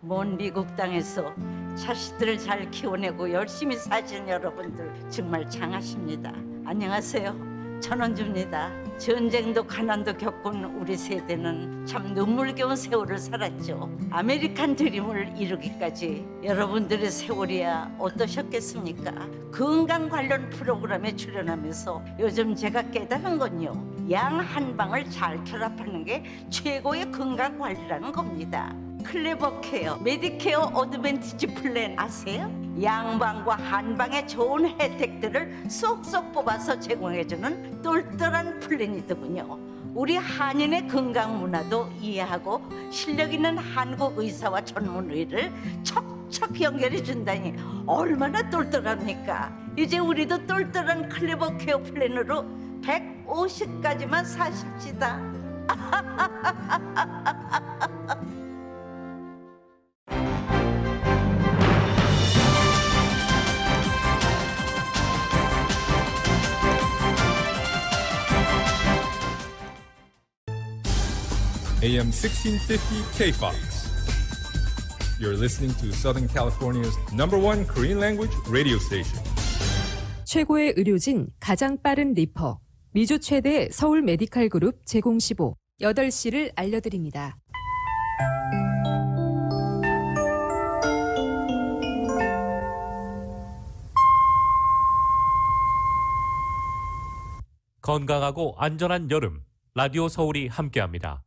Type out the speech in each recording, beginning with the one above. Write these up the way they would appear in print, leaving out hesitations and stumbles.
먼 미국 땅에서 자식들을 잘 키워내고 열심히 사신 여러분들 정말 장하십니다. 안녕하세요. 전원주입니다. 전쟁도 가난도 겪은 우리 세대는 참 눈물겨운 세월을 살았죠. 아메리칸 드림을 이루기까지 여러분들의 세월이야 어떠셨겠습니까? 건강 관련 프로그램에 출연하면서 요즘 제가 깨달은 건요, 양 한 방을 잘 결합하는 게 최고의 건강 관리라는 겁니다. 클레버 케어, 메디케어 어드밴티지 플랜 아세요? 양방과 한방의 좋은 혜택들을 쏙쏙 뽑아서 제공해주는 똘똘한 플랜이더군요. 우리 한인의 건강 문화도 이해하고 실력 있는 한국 의사와 전문의를 척척 연결해 준다니 얼마나 똘똘합니까? 이제 우리도 똘똘한 클레버 케어 플랜으로 150까지만 사십시다. AM 1650 KFOX. You're listening to Southern California's #1 Korean language radio station. 최고의 의료진, 가장 빠른 리퍼. 미주 최대 서울 메디칼 그룹 제공 15. 8시를 알려드립니다. 건강하고 안전한 여름, 라디오 서울이 함께합니다.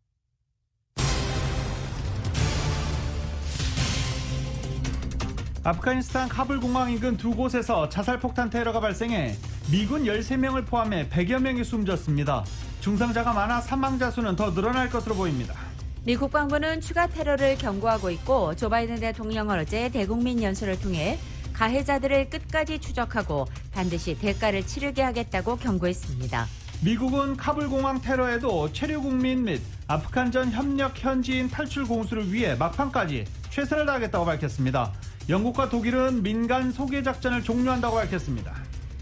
아프가니스탄 카불 공항 인근 두 곳에서 자살폭탄 테러가 발생해 미군 13명을 포함해 100여 명이 숨졌습니다. 중상자가 많아 사망자 수는 더 늘어날 것으로 보입니다. 미 국방부는 추가 테러를 경고하고 있고 조 바이든 대통령은 어제 대국민 연설을 통해 가해자들을 끝까지 추적하고 반드시 대가를 치르게 하겠다고 경고했습니다. 미국은 카불 공항 테러에도 체류 국민 및 아프간전 협력 현지인 탈출 공수를 위해 막판까지 최선을 다하겠다고 밝혔습니다. 영국과 독일은 민간 소개 작전을 종료한다고 밝혔습니다.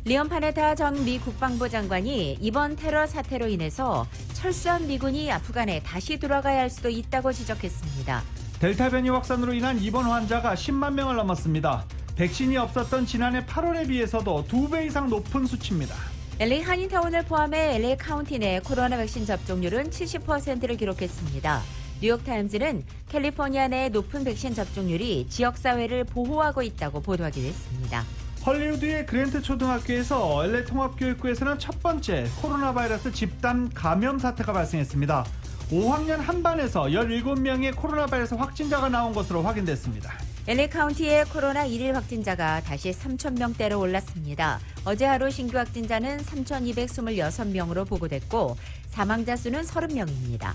리언 파네타 전 미 국방부 장관이 이번 테러 사태로 인해서 철수한 미군이 아프간에 다시 돌아가야 할 수도 있다고 지적했습니다. 델타 변이 확산으로 인한 입원 환자가 10만 명을 넘었습니다. 백신이 없었던 지난해 8월에 비해서도 2배 이상 높은 수치입니다. LA 한인타운을 포함해 LA 카운티 내 코로나 백신 접종률은 70%를 기록했습니다. 뉴욕타임즈는 캘리포니아 내 높은 백신 접종률이 지역사회를 보호하고 있다고 보도하기도 했습니다. 헐리우드의 그랜트 초등학교에서 LA 통합교육부에서는 첫 번째 코로나 바이러스 집단 감염 사태가 발생했습니다. 5학년 한 반에서 17명의 코로나 바이러스 확진자가 나온 것으로 확인됐습니다. LA 카운티의 코로나 1일 확진자가 다시 3,000명대로 올랐습니다. 어제 하루 신규 확진자는 3,226명으로 보고됐고 사망자 수는 30명입니다.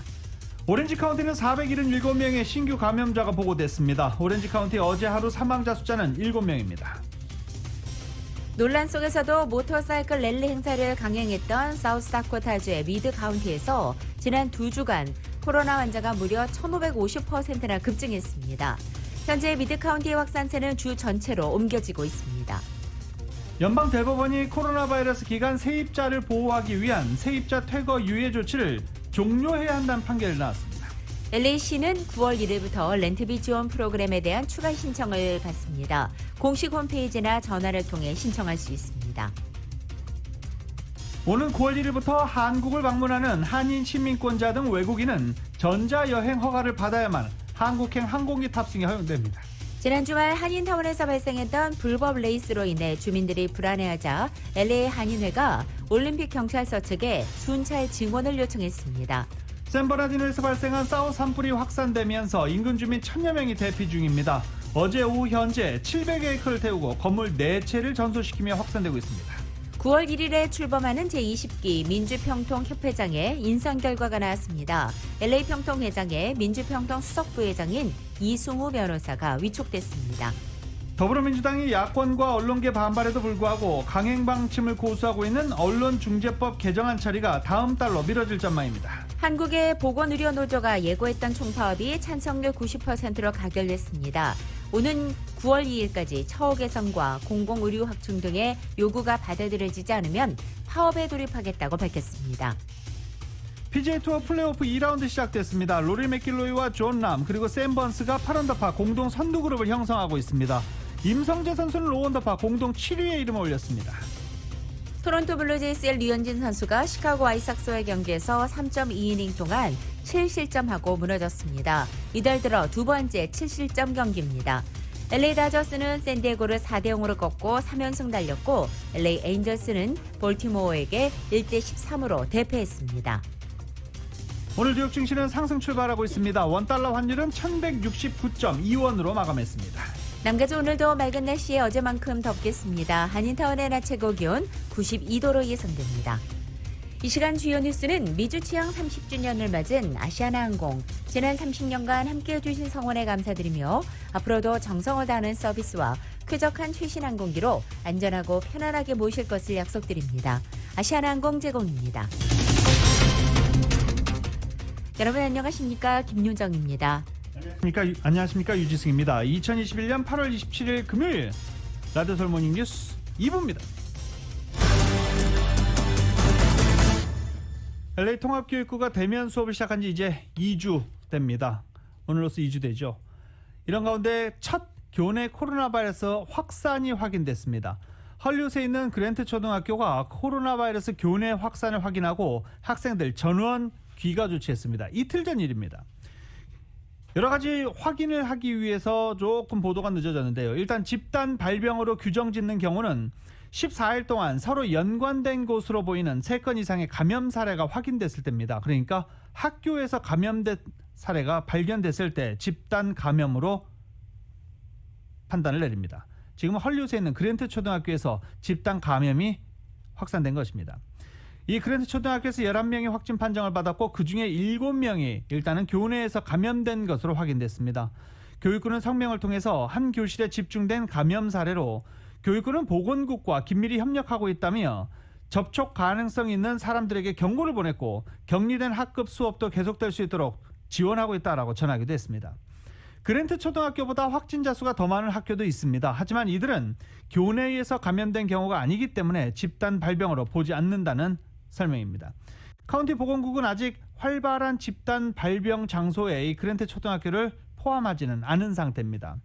오렌지 카운티는 477명의 신규 감염자가 보고됐습니다. 오렌지 카운티 어제 하루 사망자 숫자는 7명입니다. 논란 속에서도 모터사이클 랠리 행사를 강행했던 사우스다코타주의 미드 카운티에서 지난 2주간 코로나 환자가 무려 1,550%나 급증했습니다. 현재 미드 카운티의 확산세는 주 전체로 옮겨지고 있습니다. 연방 대법원이 코로나 바이러스 기간 세입자를 보호하기 위한 세입자 퇴거 유예 조치를 종료해야 한다는 판결이 나왔습니다. LA시는 9월 1일부터 렌트비 지원 프로그램에 대한 추가 신청을 받습니다. 공식 홈페이지나 전화를 통해 신청할 수 있습니다. 오는 9월 1일부터 한국을 방문하는 한인 시민권자 등 외국인은 전자여행 허가를 받아야만 한국행 항공기 탑승이 허용됩니다. 지난 주말 한인타운에서 발생했던 불법 레이스로 인해 주민들이 불안해하자 LA 한인회가 올림픽 경찰서 측에 순찰 증원을 요청했습니다. 샌버나디노에서 발생한 사우 산불이 확산되면서 인근 주민 1,000여 명이 대피 중입니다. 어제 오후 현재 700에이커를 태우고 건물 4채를 전소시키며 확산되고 있습니다. 9월 1일에 출범하는 제20기 민주평통협회장의 인선 결과가 나왔습니다. LA평통회장의 민주평통 수석부회장인 이승우 변호사가 위촉됐습니다. 더불어민주당이 야권과 언론계 반발에도 불구하고 강행 방침을 고수하고 있는 언론중재법 개정안 처리가 다음 달로 미뤄질 전망입니다. 한국의 보건의료노조가 예고했던 총파업이 찬성률 90%로 가결됐습니다. 오는 9월 2일까지 처우 개선과 공공의료 확충 등의 요구가 받아들여지지 않으면 파업에 돌입하겠다고 밝혔습니다. PGA 투어 플레이오프 2라운드 시작됐습니다. 로리 맥길로이와 존 람 그리고 샘 번스가 8언더파 공동 선두 그룹을 형성하고 있습니다. 임성재 선수는 5언더파 공동 7위에 이름을 올렸습니다. 토론토 블루제이스의 류현진 선수가 시카고 아이삭스와의 경기에서 3.2이닝 동안 7실점하고 무너졌습니다. 이달 들어 두 번째 7실점 경기입니다. LA 다저스는 샌디에고를 4대0으로 꺾고 3연승 달렸고 LA 에인저스는 볼티모어에게 1대13으로 대패했습니다. 오늘 뉴욕 증시는 상승 출발하고 있습니다. 원달러 환율은 1169.2원으로 마감했습니다. 남가주 오늘도 맑은 날씨에 어제만큼 덥겠습니다. 한인타운의 낮 최고 기온 92도로 예상됩니다. 이 시간 주요 뉴스는 미주 취항 30주년을 맞은 아시아나항공 지난 30년간 함께해 주신 성원에 감사드리며 앞으로도 정성을 다하는 서비스와 쾌적한 최신 항공기로 안전하고 편안하게 모실 것을 약속드립니다. 아시아나항공 제공입니다. 여러분 안녕하십니까? 김윤정입니다. 안녕하십니까? 유지승입니다. 2021년 8월 27일 금요일 라디오 서울 모닝 뉴스 2부입니다. LA 통합교육부가 대면 수업을 시작한 지 이제 2주 됩니다. 오늘로써 2주 되죠. 이런 가운데 첫 교내 코로나 바이러스 확산이 확인됐습니다. 헐리우드에 있는 그랜트 초등학교가 코로나 바이러스 교내 확산을 확인하고 학생들 전원 귀가 조치했습니다. 이틀 전 일입니다. 여러 가지 확인을 하기 위해서 조금 보도가 늦어졌는데요. 일단 집단 발병으로 규정짓는 경우는 14일 동안 서로 연관된 곳으로 보이는 3건 이상의 감염 사례가 확인됐을 때입니다. 그러니까 학교에서 감염된 사례가 발견됐을 때 집단 감염으로 판단을 내립니다. 지금 헐리우드에 있는 그랜트 초등학교에서 집단 감염이 확산된 것입니다. 이 그랜트 초등학교에서 11명이 확진 판정을 받았고 그중에 7명이 일단은 교내에서 감염된 것으로 확인됐습니다. 교육부는 성명을 통해서 한 교실에 집중된 감염 사례로 교육부는 보건국과 긴밀히 협력하고 있다며 접촉 가능성 있는 사람들에게 경고를 보냈고 격리된 학급 수업도 계속될 수 있도록 지원하고 있다라고 전하기도 했습니다. 그랜트 초등학교보다 확진자 수가 더 많은 학교도 있습니다. 하지만 이들은 교내에서 감염된 경우가 아니기 때문에 집단 발병으로 보지 않는다는 설명입니다. 카운티 보건국은 아직 활발한 집단 발병 장소에 이 그랜트 초등학교를 포함하지는 않은 상태입니다.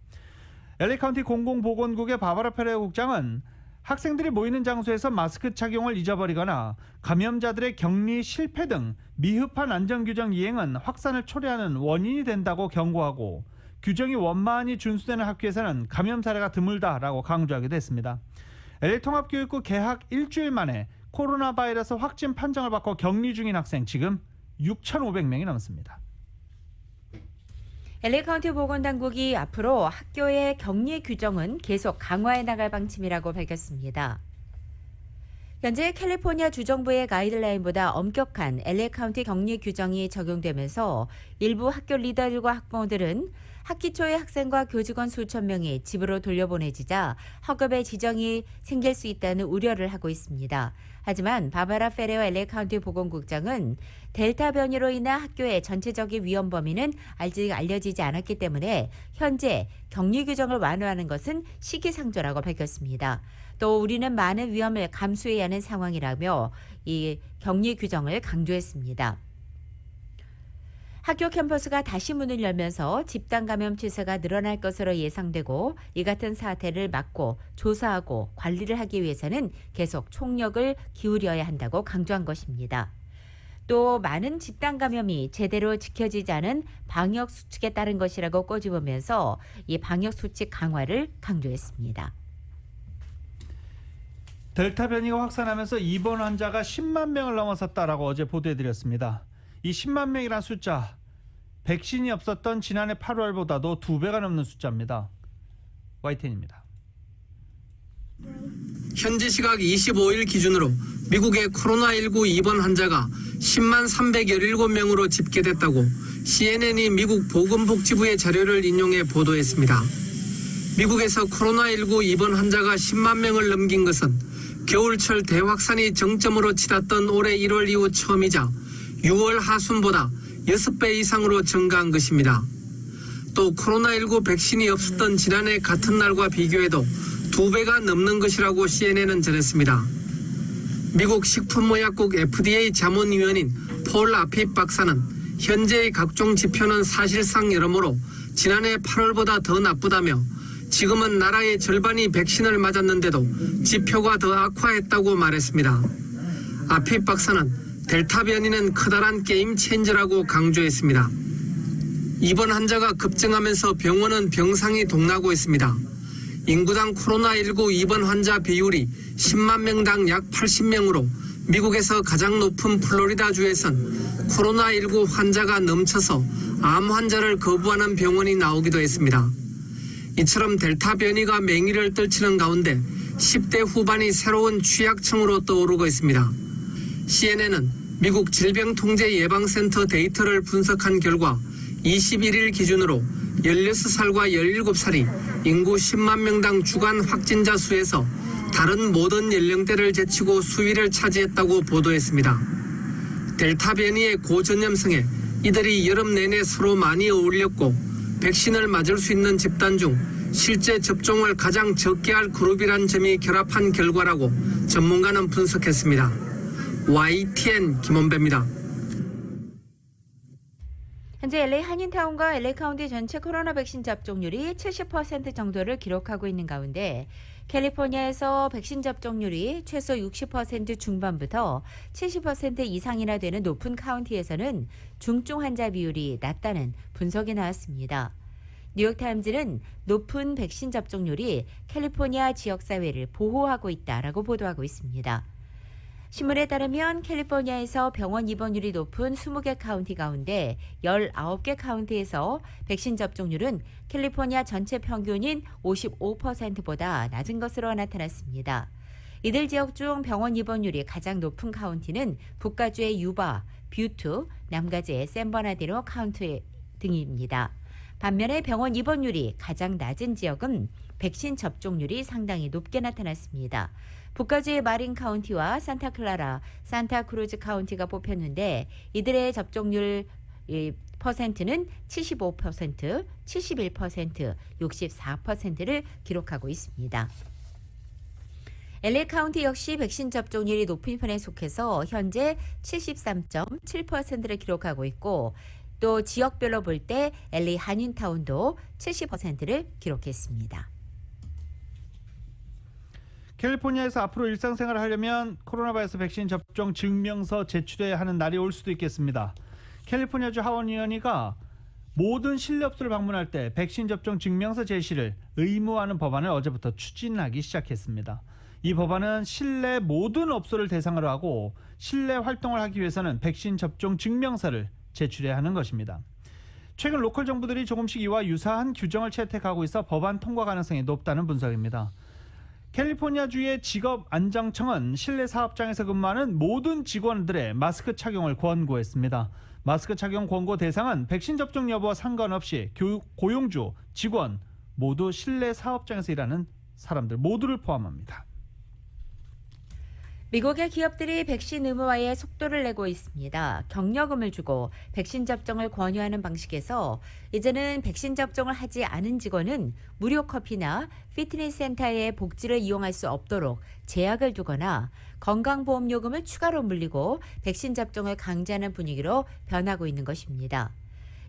LA 카운티 공공보건국의 바바라 페레오 국장은 학생들이 모이는 장소에서 마스크 착용을 잊어버리거나 감염자들의 격리 실패 등 미흡한 안전규정 이행은 확산을 초래하는 원인이 된다고 경고하고 규정이 원만히 준수되는 학교에서는 감염 사례가 드물다라고 강조하기도 했습니다. LA 통합교육부 개학 일주일 만에 코로나 바이러스 확진 판정을 받고 격리 중인 학생 지금 6,500명이 넘습니다. LA 카운티 보건당국이 앞으로 학교의 격리 규정은 계속 강화해 나갈 방침이라고 밝혔습니다. 현재 캘리포니아 주정부의 가이드라인보다 엄격한 LA 카운티 격리 규정이 적용되면서 일부 학교 리더들과 학부모들은 학기 초에 학생과 교직원 수천 명이 집으로 돌려보내지자 학업에 지정이 생길 수 있다는 우려를 하고 있습니다. 하지만 바바라 페레오 LA 카운티 보건국장은 델타 변이로 인한 학교의 전체적인 위험 범위는 아직 알려지지 않았기 때문에 현재 격리 규정을 완화하는 것은 시기상조라고 밝혔습니다. 또 우리는 많은 위험을 감수해야 하는 상황이라며 이 격리 규정을 강조했습니다. 학교 캠퍼스가 다시 문을 열면서 집단 감염 추세가 늘어날 것으로 예상되고 이 같은 사태를 막고 조사하고 관리를 하기 위해서는 계속 총력을 기울여야 한다고 강조한 것입니다. 또 많은 집단 감염이 제대로 지켜지지 않은 방역 수칙에 따른 것이라고 꼬집으면서 이 방역 수칙 강화를 강조했습니다. 델타 변이가 확산하면서 입원 환자가 10만 명을 넘어섰다라고 어제 보도해드렸습니다. 이 10만 명이란 숫자, 백신이 없었던 지난해 8월보다도 2배가 넘는 숫자입니다. YTN입니다. 현지 시각 25일 기준으로 미국의 코로나19 입원 환자가 10만 317명으로 집계됐다고 CNN이 미국 보건복지부의 자료를 인용해 보도했습니다. 미국에서 코로나19 입원 환자가 10만 명을 넘긴 것은 겨울철 대확산이 정점으로 치닫던 올해 1월 이후 처음이자 6월 하순보다 6배 이상으로 증가한 것입니다. 또 코로나19 백신이 없었던 지난해 같은 날과 비교해도 2배가 넘는 것이라고 CNN은 전했습니다. 미국 식품의약국 FDA 자문위원인 폴 아핍 박사는 현재의 각종 지표는 사실상 여러모로 지난해 8월보다 더 나쁘다며 지금은 나라의 절반이 백신을 맞았는데도 지표가 더 악화했다고 말했습니다. 아핍 박사는 델타 변이는 커다란 게임 체인저라고 강조했습니다. 입원 환자가 급증하면서 병원은 병상이 동나고 있습니다. 인구당 코로나19 입원 환자 비율이 10만 명당 약 80명으로 미국에서 가장 높은 플로리다주에선 코로나19 환자가 넘쳐서 암 환자를 거부하는 병원이 나오기도 했습니다. 이처럼 델타 변이가 맹위를 떨치는 가운데 10대 후반이 새로운 취약층으로 떠오르고 있습니다. CNN은 미국 질병통제예방센터 데이터를 분석한 결과 21일 기준으로 16살과 17살이 인구 10만 명당 주간 확진자 수에서 다른 모든 연령대를 제치고 수위를 차지했다고 보도했습니다. 델타 변이의 고전염성에 이들이 여름 내내 서로 많이 어울렸고 백신을 맞을 수 있는 집단 중 실제 접종을 가장 적게 할 그룹이란 점이 결합한 결과라고 전문가는 분석했습니다. YTN 김원배입니다. 현재 LA 한인타운과 LA 카운티 전체 코로나 백신 접종률이 70% 정도를 기록하고 있는 가운데 캘리포니아에서 백신 접종률이 최소 60% 중반부터 70% 이상이나 되는 높은 카운티에서는 중증 환자 비율이 낮다는 분석이 나왔습니다. 뉴욕타임즈는 높은 백신 접종률이 캘리포니아 지역사회를 보호하고 있다라고 보도하고 있습니다. 신문에 따르면 캘리포니아에서 병원 입원율이 높은 20개 카운티 가운데 19개 카운티에서 백신 접종률은 캘리포니아 전체 평균인 55%보다 낮은 것으로 나타났습니다. 이들 지역 중 병원 입원율이 가장 높은 카운티는 북가주의 유바, 뷰트, 남가주의 샌버나디노 카운티 등입니다. 반면에 병원 입원율이 가장 낮은 지역은 백신 접종률이 상당히 높게 나타났습니다. 북가주의 마린 카운티와 산타클라라, 산타크루즈 카운티가 뽑혔는데 이들의 접종률 퍼센트는 75%, 71%, 64%를 기록하고 있습니다. LA 카운티 역시 백신 접종률이 높은 편에 속해서 현재 73.7%를 기록하고 있고 또 지역별로 볼 때 LA 한인타운도 70%를 기록했습니다. 캘리포니아에서 앞으로 일상생활을 하려면 코로나 바이러스 백신 접종 증명서 제출해야 하는 날이 올 수도 있겠습니다. 캘리포니아주 하원위원회가 모든 실내업소를 방문할 때 백신 접종 증명서 제시를 의무화하는 법안을 어제부터 추진하기 시작했습니다. 이 법안은 실내 모든 업소를 대상으로 하고 실내 활동을 하기 위해서는 백신 접종 증명서를 제출해야 하는 것입니다. 최근 로컬 정부들이 조금씩 이와 유사한 규정을 채택하고 있어 법안 통과 가능성이 높다는 분석입니다. 캘리포니아주의 직업안정청은 실내 사업장에서 근무하는 모든 직원들의 마스크 착용을 권고했습니다. 마스크 착용 권고 대상은 백신 접종 여부와 상관없이 고용주, 직원 모두 실내 사업장에서 일하는 사람들 모두를 포함합니다. 미국의 기업들이 백신 의무화에 속도를 내고 있습니다. 경력금을 주고 백신 접종을 권유하는 방식에서 이제는 백신 접종을 하지 않은 직원은 무료 커피나 피트니스 센터의 복지를 이용할 수 없도록 제약을 두거나 건강보험요금을 추가로 물리고 백신 접종을 강제하는 분위기로 변하고 있는 것입니다.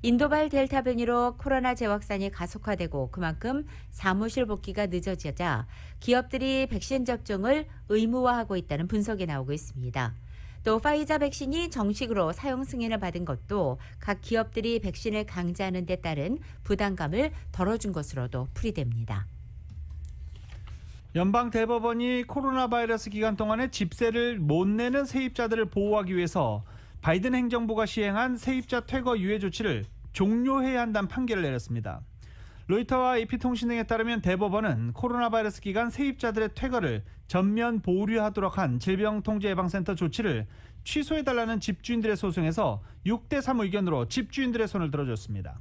인도발 델타 변이로 코로나 재확산이 가속화되고 그만큼 사무실 복귀가 늦어지자 기업들이 백신 접종을 의무화하고 있다는 분석이 나오고 있습니다. 또 파이자 백신이 정식으로 사용 승인을 받은 것도 각 기업들이 백신을 강제하는 데 따른 부담감을 덜어준 것으로도 풀이됩니다. 연방대법원이 코로나 바이러스 기간 동안에 집세를 못 내는 세입자들을 보호하기 위해서 바이든 행정부가 시행한 세입자 퇴거 유예 조치를 종료해야 한다는 판결을 내렸습니다. 로이터와 AP통신 등에 따르면 대법원은 코로나 바이러스 기간 세입자들의 퇴거를 전면 보류하도록 한 질병통제예방센터 조치를 취소해달라는 집주인들의 소송에서 6대3 의견으로 집주인들의 손을 들어줬습니다.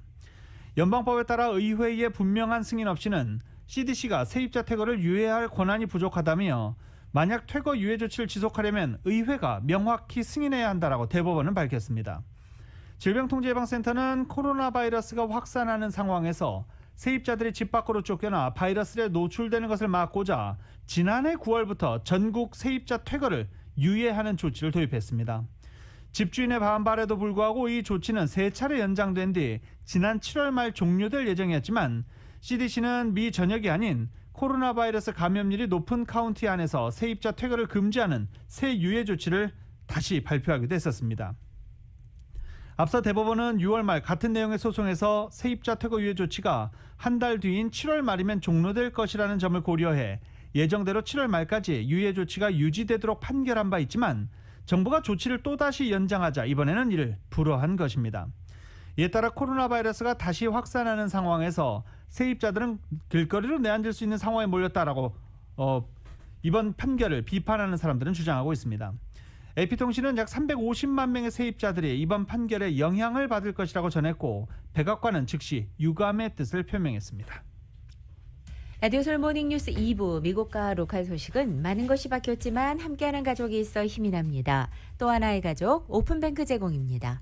연방법에 따라 의회의 분명한 승인 없이는 CDC가 세입자 퇴거를 유예할 권한이 부족하다며 만약 퇴거 유예 조치를 지속하려면 의회가 명확히 승인해야 한다라고 대법원은 밝혔습니다. 질병통제예방센터는 코로나 바이러스가 확산하는 상황에서 세입자들이 집 밖으로 쫓겨나 바이러스에 노출되는 것을 막고자 지난해 9월부터 전국 세입자 퇴거를 유예하는 조치를 도입했습니다. 집주인의 반발에도 불구하고 이 조치는 3차례 연장된 뒤 지난 7월 말 종료될 예정이었지만 CDC는 미 전역이 아닌 코로나 바이러스 감염률이 높은 카운티 안에서 세입자 퇴거를 금지하는 새 유예 조치를 다시 발표하기도 했었습니다. 앞서 대법원은 6월 말 같은 내용의 소송에서 세입자 퇴거 유예 조치가 한 달 뒤인 7월 말이면 종료될 것이라는 점을 고려해 예정대로 7월 말까지 유예 조치가 유지되도록 판결한 바 있지만 정부가 조치를 또다시 연장하자 이번에는 이를 불허한 것입니다. 이에 따라 코로나 바이러스가 다시 확산하는 상황에서 세입자들은 길거리로 내앉을 수 있는 상황에 몰렸다라고 이번 판결을 비판하는 사람들은 주장하고 있습니다. AP통신은 약 350만 명의 세입자들이 이번 판결에 영향을 받을 것이라고 전했고 백악관은 즉시 유감의 뜻을 표명했습니다. 라디오 서울 모닝뉴스 2부 미국과 로컬 소식은 많은 것이 바뀌었지만 함께하는 가족이 있어 힘이 납니다. 또 하나의 가족 오픈뱅크 제공입니다.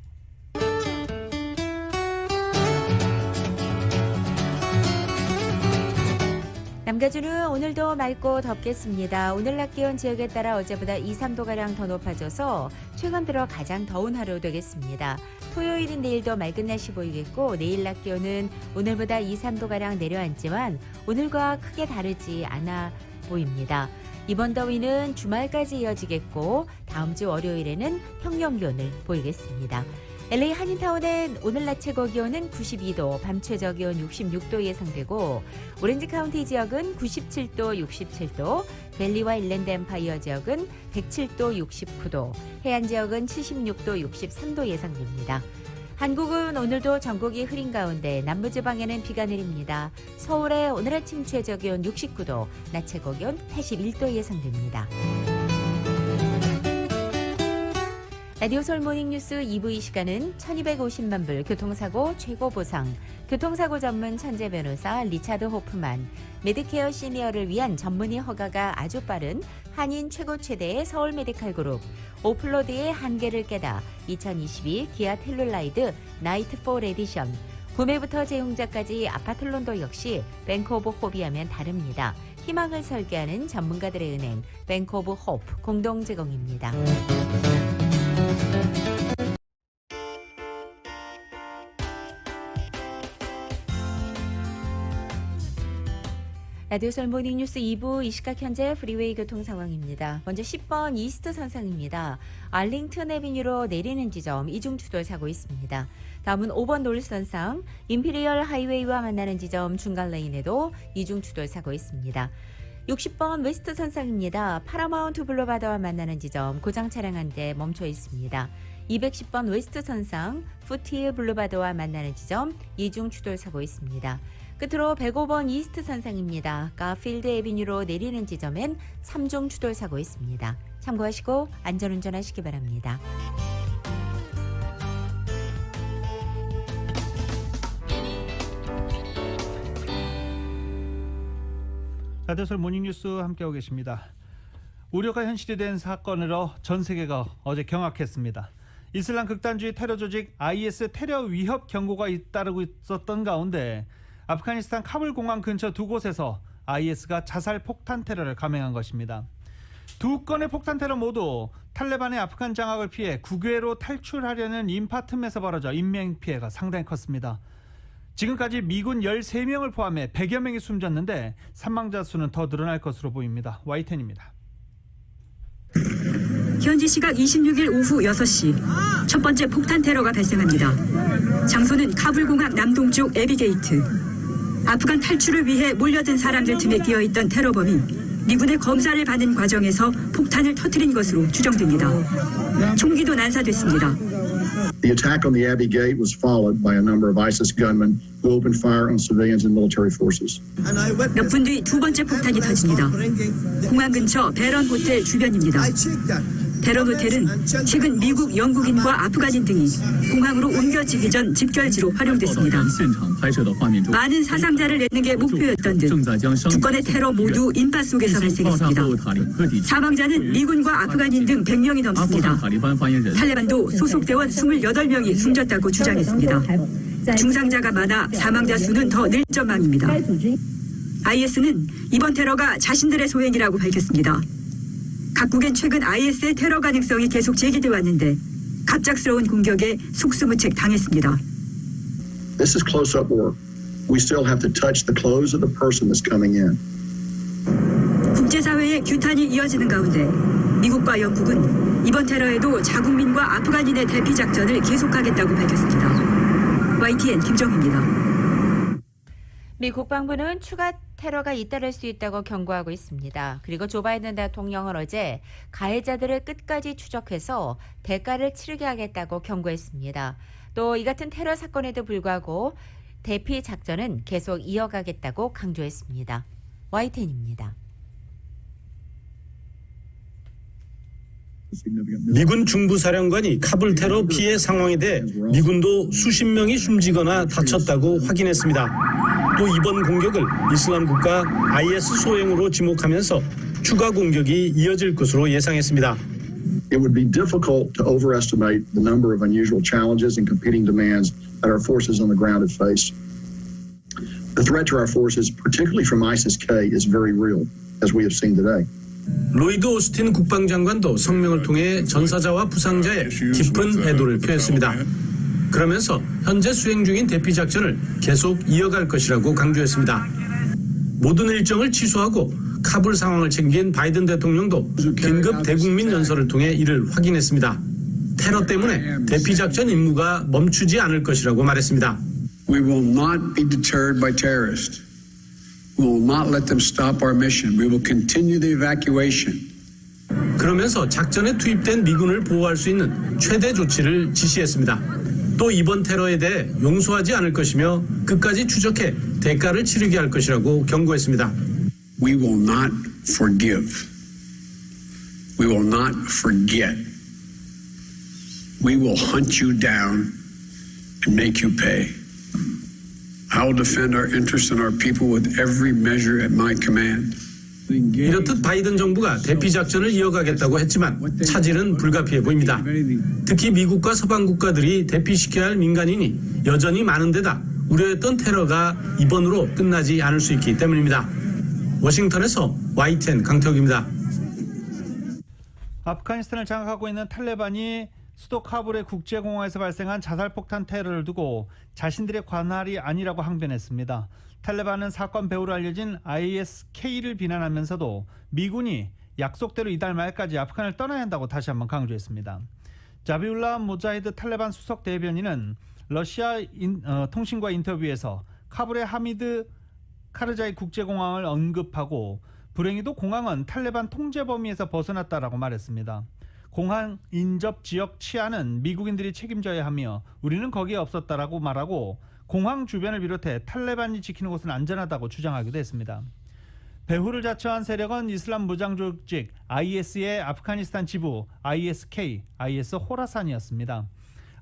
남가주는 오늘도 맑고 덥겠습니다. 오늘 낮 기온 지역에 따라 어제보다 2, 3도가량 더 높아져서 최근 들어 가장 더운 하루 되겠습니다. 토요일인 내일도 맑은 날씨 보이겠고 내일 낮 기온은 오늘보다 2, 3도가량 내려앉지만 오늘과 크게 다르지 않아 보입니다. 이번 더위는 주말까지 이어지겠고 다음 주 월요일에는 평년 기온을 보이겠습니다. LA 한인타운의 오늘 낮 최고 기온은 92도, 밤 최저 기온 66도 예상되고 오렌지 카운티 지역은 97도, 67도, 밸리와 일랜드 엠파이어 지역은 107도, 69도, 해안 지역은 76도, 63도 예상됩니다. 한국은 오늘도 전국이 흐린 가운데 남부지방에는 비가 내립니다. 서울의 오늘 아침 최저 기온 69도, 낮 최고 기온 81도 예상됩니다. 라디오 서울 모닝뉴스 2부 이 시간은 1250만 불 교통사고 최고 보상, 교통사고 전문 천재 변호사 리차드 호프만, 메디케어 시니어를 위한 전문의 허가가 아주 빠른 한인 최고 최대의 서울 메디칼 그룹, 오플로드의 한계를 깨다 2022 기아 텔룰라이드 나이트 4 에디션, 구매부터 재용자까지 아파트론도 역시 뱅크 오브 호비하면 다릅니다. 희망을 설계하는 전문가들의 은행 뱅크 오브 호프 공동 제공입니다. 라디오 서울 모닝뉴스 2부 이 시각 현재 프리웨이 교통 상황입니다. 먼저 10번 이스트 선상입니다. 알링턴 애비뉴로 내리는 지점 이중 추돌 사고 있습니다. 다음은 5번 노스 선상 임피리얼 하이웨이와 만나는 지점 중간 레인에도 이중 추돌 사고 있습니다. 60번 웨스트 선상입니다. 파라마운트 블루바드와 만나는 지점 고장 차량 한 대 멈춰 있습니다. 210번 웨스트 선상 푸티일 블루바드와 만나는 지점 이중 추돌 사고 있습니다. 끝으로 105번 이스트 선상입니다. 가필드 애비뉴로 내리는 지점엔 3중 추돌 사고 있습니다. 참고하시고 안전운전하시기 바랍니다. 라디오 서울 모닝뉴스 함께하고 계십니다. 우려가 현실이 된 사건으로 전 세계가 어제 경악했습니다. 이슬람 극단주의 테러 조직 IS 테러 위협 경고가 잇따르고 있었던 가운데 아프가니스탄 카불 공항 근처 두 곳에서 IS가 자살 폭탄 테러를 감행한 것입니다. 두 건의 폭탄 테러 모두 탈레반의 아프간 장악을 피해 국외로 탈출하려는 인파 틈에서 벌어져 인명피해가 상당히 컸습니다. 지금까지 미군 13명을 포함해 100여 명이 숨졌는데 사망자 수는 더 늘어날 것으로 보입니다. Y10입니다. 현지 시각 26일 오후 6시 첫 번째 폭탄 테러가 발생합니다. 장소는 카불 공항 남동쪽 에비게이트. 아프간 탈출을 위해 몰려든 사람들 틈에 끼어있던 테러범이 미군의 검사를 받는 과정에서 폭탄을 터뜨린 것으로 추정됩니다. 총기도 난사됐습니다. The attack on the Abbey Gate was followed by a number of ISIS gunmen who opened fire on civilians and military forces. 몇 분 뒤 두 번째 폭탄이 터집니다. 공항 근처 베런 호텔 주변입니다. 베런 호텔은 최근 미국, 영국인과 아프간인 등이 공항으로 옮겨지기 전 집결지로 활용됐습니다. 많은 사상자를 내는 게 목표였던 듯 두 건의 테러 모두 인파 속에서 발생했습니다. 사망자는 미군과 아프간인 등 100명이 넘습니다. 탈레반도 소속 대원 28명이 숨졌다고 주장했습니다. 중상자가 많아 사망자 수는 더 늘 전망입니다. IS는 이번 테러가 자신들의 소행이라고 밝혔습니다. 각국엔 최근 IS의 테러 가능성이 계속 제기돼 왔는데 갑작스러운 공격에 속수무책 당했습니다. This is close-up work. We still have to touch the clothes of the person that's coming in. 국제사회의 규탄이 이어지는 가운데 미국과 영국은 이번 테러에도 자국민과 아프간인의 대피 작전을 계속하겠다고 밝혔습니다. YTN 김정희입니다. 미 국방부는 추가 테러가 잇따를 수 있다고 경고하고 있습니다. 그리고 조 바이든 대통령은 어제 가해자들을 끝까지 추적해서 대가를 치르게 하겠다고 경고했습니다. 또 이 같은 테러 사건에도 불구하고 대피 작전은 계속 이어가겠다고 강조했습니다. YTN입니다. 미군 중부사령관이 카불 테러 피해 상황에 대해 미군도 수십 명이 숨지거나 다쳤다고 확인했습니다. 또 이번 공격을 이슬람 국가 IS 소행으로 지목하면서 추가 공격이 이어질 것으로 예상했습니다. It would be difficult to overestimate the number of unusual challenges and competing demands that our forces on the ground have faced. The threat to our forces, particularly from ISIS-K, is very real, as we have seen today. 로이드 오스틴 국방장관도 성명을 통해 전사자와 부상자의 깊은 애도를 표했습니다. 그러면서 현재 수행 중인 대피 작전을 계속 이어갈 것이라고 강조했습니다. 모든 일정을 취소하고 카불 상황을 챙긴 바이든 대통령도 긴급 대국민 연설을 통해 이를 확인했습니다. 테러 때문에 대피 작전 임무가 멈추지 않을 것이라고 말했습니다. We will not be deterred by terrorists. We will not let them stop our mission. We will continue the evacuation. 그러면서 작전에 투입된 미군을 보호할 수 있는 최대 조치를 지시했습니다. 또 이번 테러에 대해 용서하지 않을 것이며 끝까지 추적해 대가를 치르게 할 것이라고 경고했습니다. We will not forgive. We will not forget. We will hunt you down and make you pay. I will defend our interests and our people with every measure at my command. 이렇듯 바이든 정부가 대피 작전을 이어가겠다고 했지만 차질은 불가피해 보입니다. 특히 미국과 서방 국가들이 대피시켜야 할 민간인이 여전히 많은 데다 우려했던 테러가 이번으로 끝나지 않을 수 있기 때문입니다. 워싱턴에서 YTN 강태욱입니다. 아프가니스탄을 장악하고 있는 탈레반이 수도 카불의 국제공항에서 발생한 자살폭탄 테러를 두고 자신들의 관할이 아니라고 항변했습니다. 탈레반은 사건 배후로 알려진 IS-K를 비난하면서도 미군이 약속대로 이달 말까지 아프간을 떠나야 한다고 다시 한번 강조했습니다. 자비울라 무자히드 탈레반 수석 대변인은 러시아 통신과 인터뷰에서 카불의 하미드 카르자이 국제공항을 언급하고 불행히도 공항은 탈레반 통제 범위에서 벗어났다라고 말했습니다. 공항 인접 지역 치안은 미국인들이 책임져야 하며 우리는 거기에 없었다라고 말하고 공항 주변을 비롯해 탈레반이 지키는 곳은 안전하다고 주장하기도 했습니다. 배후를 자처한 세력은 이슬람 무장 조직 IS의 아프가니스탄 지부 IS-K, IS 호라산이었습니다.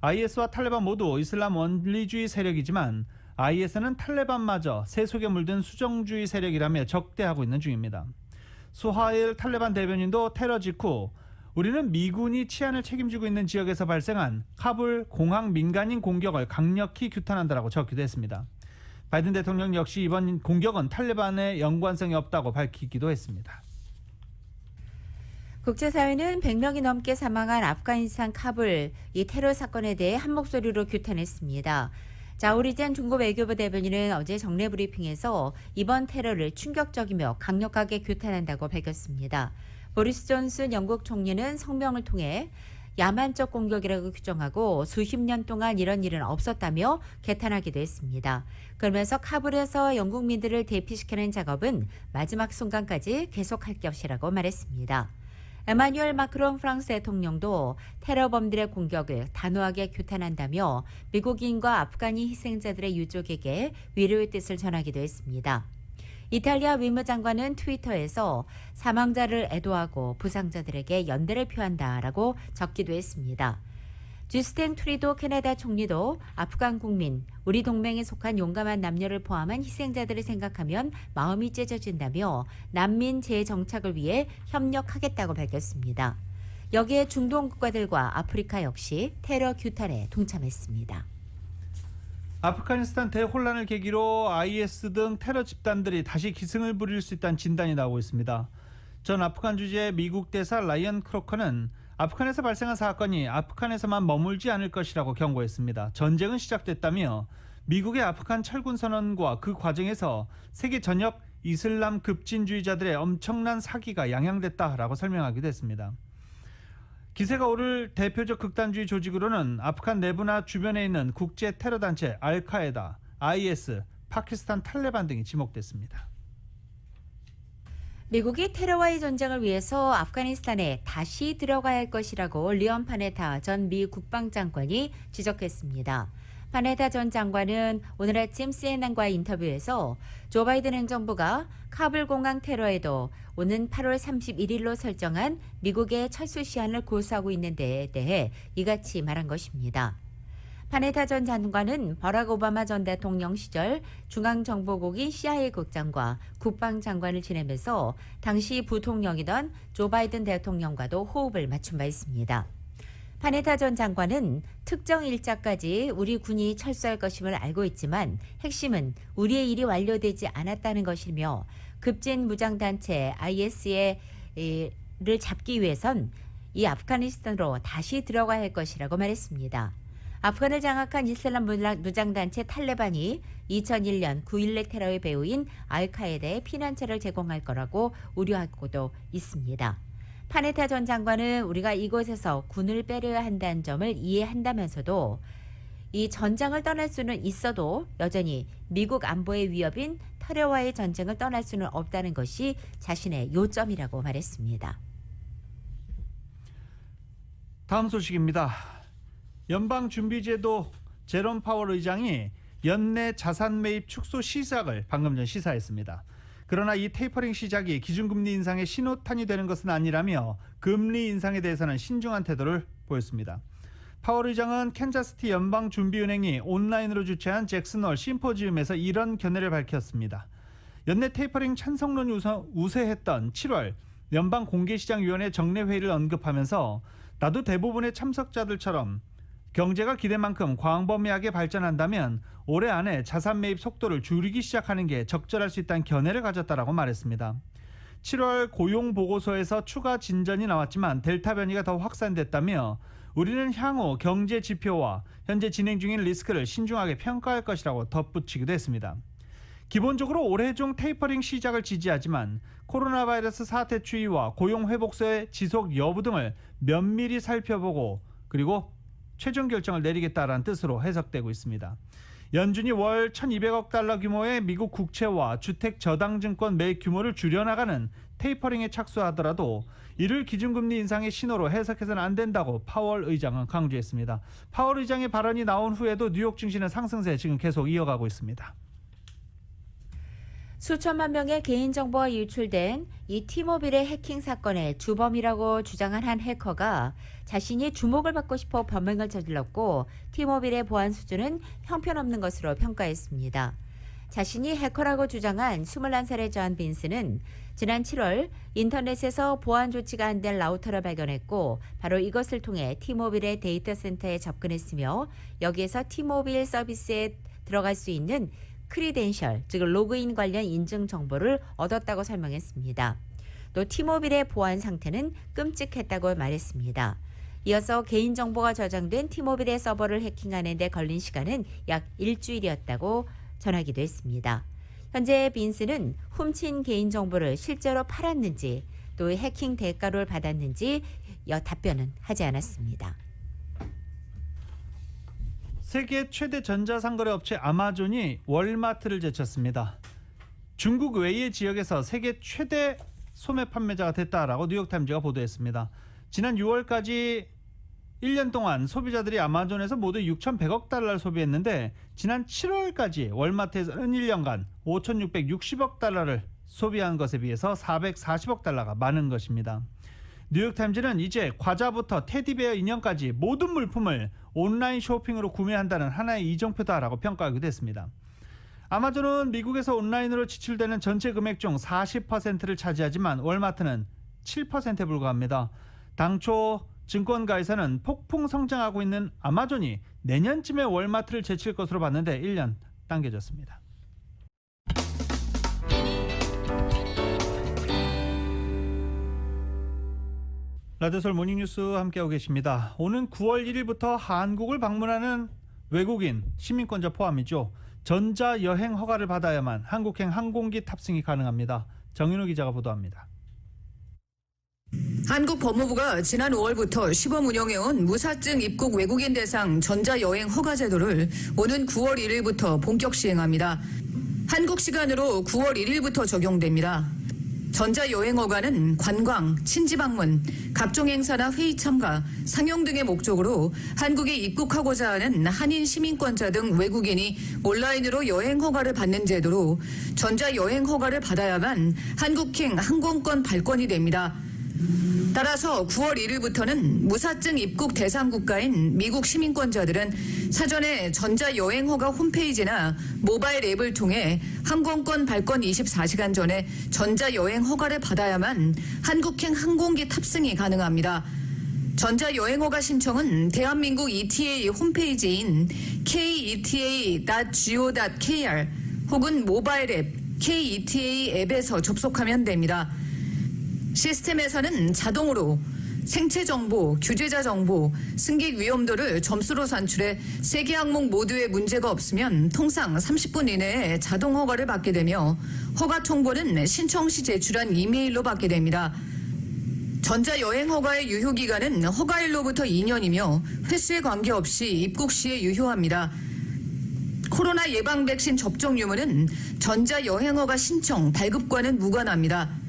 IS와 탈레반 모두 이슬람 원리주의 세력이지만 IS는 탈레반마저 세속에 물든 수정주의 세력이라며 적대하고 있는 중입니다. 수하일 탈레반 대변인도 테러 직후 우리는 미군이 치안을 책임지고 있는 지역에서 발생한 카불 공항 민간인 공격을 강력히 규탄한다라고 적기도 했습니다. 바이든 대통령 역시 이번 공격은 탈레반의 연관성이 없다고 밝히기도 했습니다. 국제사회는 100명이 넘게 사망한 아프가니스탄 카불 이 테러 사건에 대해 한 목소리로 규탄했습니다. 자오리젠 중국 외교부 대변인은 어제 정례 브리핑에서 이번 테러를 충격적이며 강력하게 규탄한다고 밝혔습니다. 보리스 존슨 영국 총리는 성명을 통해 야만적 공격이라고 규정하고 수십 년 동안 이런 일은 없었다며 개탄하기도 했습니다. 그러면서 카불에서 영국민들을 대피시키는 작업은 마지막 순간까지 계속할 것이라고 말했습니다. 에마뉴엘 마크롱 프랑스 대통령도 테러범들의 공격을 단호하게 규탄한다며 미국인과 아프가니 희생자들의 유족에게 위로의 뜻을 전하기도 했습니다. 이탈리아 외무장관은 트위터에서 사망자를 애도하고 부상자들에게 연대를 표한다라고 적기도 했습니다. 주스틴 트루도 캐나다 총리도 아프간 국민, 우리 동맹에 속한 용감한 남녀를 포함한 희생자들을 생각하면 마음이 찢어진다며 난민 재정착을 위해 협력하겠다고 밝혔습니다. 여기에 중동 국가들과 아프리카 역시 테러 규탄에 동참했습니다. 아프가니스탄 대혼란을 계기로 IS 등 테러 집단들이 다시 기승을 부릴 수 있다는 진단이 나오고 있습니다. 전 아프간 주재 미국 대사 라이언 크로커는 아프간에서 발생한 사건이 아프간에서만 머물지 않을 것이라고 경고했습니다. 전쟁은 시작됐다며 미국의 아프간 철군 선언과 그 과정에서 세계 전역 이슬람 급진주의자들의 엄청난 사기가 양양됐다라고 설명하기도 했습니다. 기세가 오를 대표적 극단주의 조직으로는 아프간 내부나 주변에 있는 국제 테러 단체 알카에다, IS, 파키스탄 탈레반 등이 지목됐습니다. 미국이 테러와의 전쟁을 위해서 아프가니스탄에 다시 들어가야 할 것이라고 리언 파네타 전 미 국방장관이 지적했습니다. 파네타 전 장관은 오늘 아침 CNN과의 인터뷰에서 조 바이든 행정부가 카불 공항 테러에도 오는 8월 31일로 설정한 미국의 철수 시한을 고수하고 있는 데에 대해 이같이 말한 것입니다. 파네타 전 장관은 버락 오바마 전 대통령 시절 중앙정보국인 CIA 국장과 국방장관을 지내면서 당시 부통령이던 조 바이든 대통령과도 호흡을 맞춘 바 있습니다. 파네타 전 장관은 특정 일자까지 우리 군이 철수할 것임을 알고 있지만 핵심은 우리의 일이 완료되지 않았다는 것이며 급진 무장단체 IS를 잡기 위해선 이 아프가니스탄으로 다시 들어가야 할 것이라고 말했습니다. 아프간을 장악한 이슬람 무장단체 탈레반이 2001년 9.11 테러의 배후인 알카에다에 피난처를 제공할 거라고 우려하고도 있습니다. 파네타 전 장관은 우리가 이곳에서 군을 빼려야 한다는 점을 이해한다면서도 이 전장을 떠날 수는 있어도 여전히 미국 안보의 위협인 테러와의 전쟁을 떠날 수는 없다는 것이 자신의 요점이라고 말했습니다. 다음 소식입니다. 연방준비제도 제롬 파월 의장이 연내 자산 매입 축소 시작을 방금 전 시사했습니다. 그러나 이 테이퍼링 시작이 기준금리 인상의 신호탄이 되는 것은 아니라며 금리 인상에 대해서는 신중한 태도를 보였습니다. 파월 의장은 캔자스티 연방준비은행이 온라인으로 주최한 잭슨홀 심포지움에서 이런 견해를 밝혔습니다. 연내 테이퍼링 찬성론이 우세했던 7월 연방공개시장위원회 정례회의를 언급하면서 나도 대부분의 참석자들처럼 경제가 기대만큼 광범위하게 발전한다면 올해 안에 자산 매입 속도를 줄이기 시작하는 게 적절할 수 있다는 견해를 가졌다라고 말했습니다. 7월 고용 보고서에서 추가 진전이 나왔지만 델타 변이가 더 확산됐다며 우리는 향후 경제 지표와 현재 진행 중인 리스크를 신중하게 평가할 것이라고 덧붙이기도 했습니다. 기본적으로 올해 중 테이퍼링 시작을 지지하지만 코로나 바이러스 사태 추이와 고용 회복세의 지속 여부 등을 면밀히 살펴보고 그리고 최종 결정을 내리겠다라는 뜻으로 해석되고 있습니다. 연준이 월 1,200억 달러 규모의 미국 국채와 주택 저당증권 매입 규모를 줄여나가는 테이퍼링에 착수하더라도 이를 기준금리 인상의 신호로 해석해서는 안 된다고 파월 의장은 강조했습니다. 파월 의장의 발언이 나온 후에도 뉴욕 증시는 상승세 지금 계속 이어가고 있습니다. 수천만 명의 개인정보가 유출된 이 티모빌의 해킹 사건의 주범이라고 주장한 한 해커가 자신이 주목을 받고 싶어 범행을 저질렀고 티모빌의 보안 수준은 형편없는 것으로 평가했습니다. 자신이 해커라고 주장한 21살의 존 빈스는 지난 7월 인터넷에서 보안 조치가 안 된 라우터를 발견했고 바로 이것을 통해 티모빌의 데이터 센터에 접근했으며 여기에서 티모빌 서비스에 들어갈 수 있는 크리덴셜, 즉 로그인 관련 인증 정보를 얻었다고 설명했습니다. 또 티모빌의 보안 상태는 끔찍했다고 말했습니다. 이어서 개인정보가 저장된 티모빌의 서버를 해킹하는 데 걸린 시간은 약 일주일이었다고 전하기도 했습니다. 현재 빈스는 훔친 개인정보를 실제로 팔았는지 또 해킹 대가를 받았는지 답변은 하지 않았습니다. 세계 최대 전자상거래 업체 아마존이 월마트를 제쳤습니다. 중국 외의 지역에서 세계 최대 소매 판매자가 됐다라고 뉴욕타임즈가 보도했습니다. 지난 6월까지 1년 동안 소비자들이 아마존에서 모두 6,100억 달러를 소비했는데 지난 7월까지 월마트에서는 1년간 5,660억 달러를 소비한 것에 비해서 440억 달러가 많은 것입니다. 뉴욕타임즈는 이제 과자부터 테디베어 인형까지 모든 물품을 온라인 쇼핑으로 구매한다는 하나의 이정표다라고 평가하기도 했습니다. 아마존은 미국에서 온라인으로 지출되는 전체 금액 중 40%를 차지하지만 월마트는 7%에 불과합니다. 당초 증권가에서는 폭풍 성장하고 있는 아마존이 내년쯤에 월마트를 제칠 것으로 봤는데 1년 당겨졌습니다. 라디오서울 모닝뉴스 함께하고 계십니다. 오는 9월 1일부터 한국을 방문하는 외국인, 시민권자 포함이죠. 전자여행 허가를 받아야만 한국행 항공기 탑승이 가능합니다. 정윤호 기자가 보도합니다. 한국 법무부가 지난 5월부터 시범 운영해온 무사증 입국 외국인 대상 전자여행 허가 제도를 오는 9월 1일부터 본격 시행합니다. 한국 시간으로 9월 1일부터 적용됩니다. 전자여행 허가는 관광, 친지 방문, 각종 행사나 회의 참가, 상영 등의 목적으로 한국에 입국하고자 하는 한인 시민권자 등 외국인이 온라인으로 여행 허가를 받는 제도로 전자여행 허가를 받아야만 한국행 항공권 발권이 됩니다. 따라서 9월 1일부터는 무사증 입국 대상 국가인 미국 시민권자들은 사전에 전자여행허가 홈페이지나 모바일 앱을 통해 항공권 발권 24시간 전에 전자여행허가를 받아야만 한국행 항공기 탑승이 가능합니다. 전자여행허가 신청은 대한민국 ETA 홈페이지인 keta.go.kr 혹은 모바일 앱 KETA 앱에서 접속하면 됩니다. 시스템에서는 자동으로 생체 정보, 규제자 정보, 승객 위험도를 점수로 산출해 3개 항목 모두에 문제가 없으면 통상 30분 이내에 자동 허가를 받게 되며 허가 통보는 신청 시 제출한 이메일로 받게 됩니다. 전자여행 허가의 유효기간은 허가일로부터 2년이며 횟수에 관계없이 입국 시에 유효합니다. 코로나 예방 백신 접종 유무는 전자여행 허가 신청, 발급과는 무관합니다.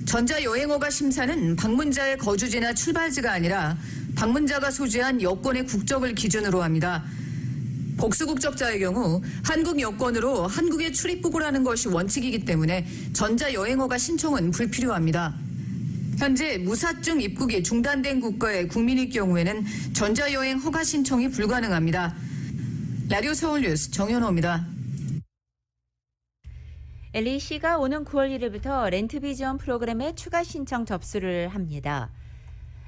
전자여행허가 심사는 방문자의 거주지나 출발지가 아니라 방문자가 소지한 여권의 국적을 기준으로 합니다. 복수국적자의 경우 한국 여권으로 한국에 출입국을 하는 것이 원칙이기 때문에 전자여행허가 신청은 불필요합니다. 현재 무사증 입국이 중단된 국가의 국민일 경우에는 전자여행 허가 신청이 불가능합니다. 라디오 서울뉴스 정연호입니다. LAC가 오는 9월 1일부터 렌트비 지원 프로그램에 추가 신청 접수를 합니다.